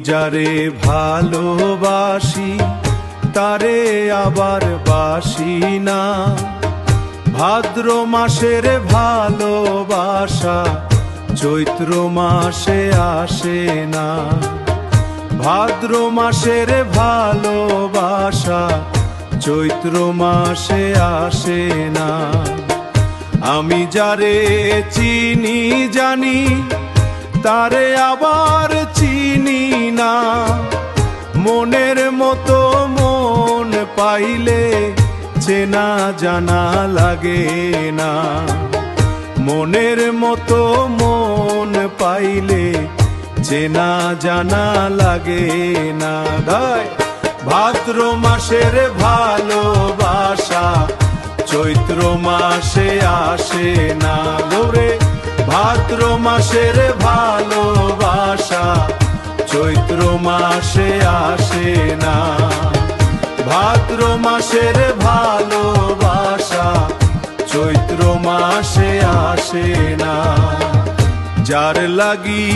যারে ভালোবাসি তারে আবার বাসি না। ভাদ্র মাসের ভালোবাসা চৈত্র মাসে আসে না। ভাদ্র মাসের ভালোবাসা চৈত্র মাসে আসে না। আমি যারে চিনি জানি তারে আবার চিনি না। মনের মতো মন পাইলে চেনা জানা লাগে না। মনের মতো মন পাইলে চেনা জানা লাগে না। ভাদ্র মাসের ভালোবাসা চৈত্র মাসে আসে না। গোরে ভাদ্র মাসের ভালোবাসা চৈত্র মাসে আসে না। ভাদ্র মাসের ভালোবাসা চৈত্র মাসে আসে না। যার লাগি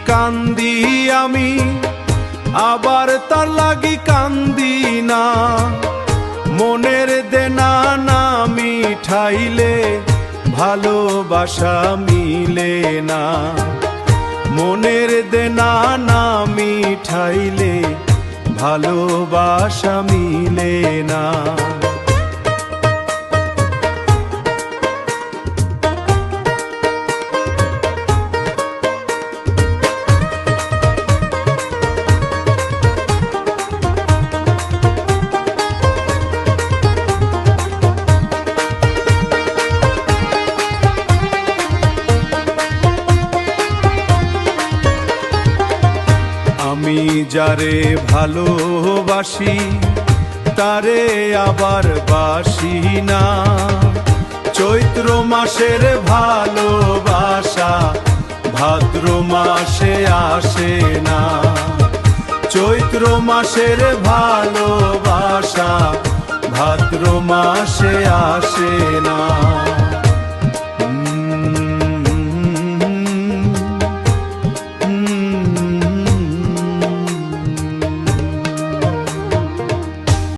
কান্দি আমি আবার তার লাগি কান্দি না। মনের দেনা না মিঠাইলে ভালোবাসা মিলে না। মনের দেনা না মিঠাইলে ভালোবাসা মিলে না। আমি যারে ভালোবাসি তারে আবার বাসি না। চৈত্র মাসের ভালোবাসা ভাদ্র মাসে আসে না। চৈত্র মাসের ভালোবাসা ভাদ্র মাসে আসে না।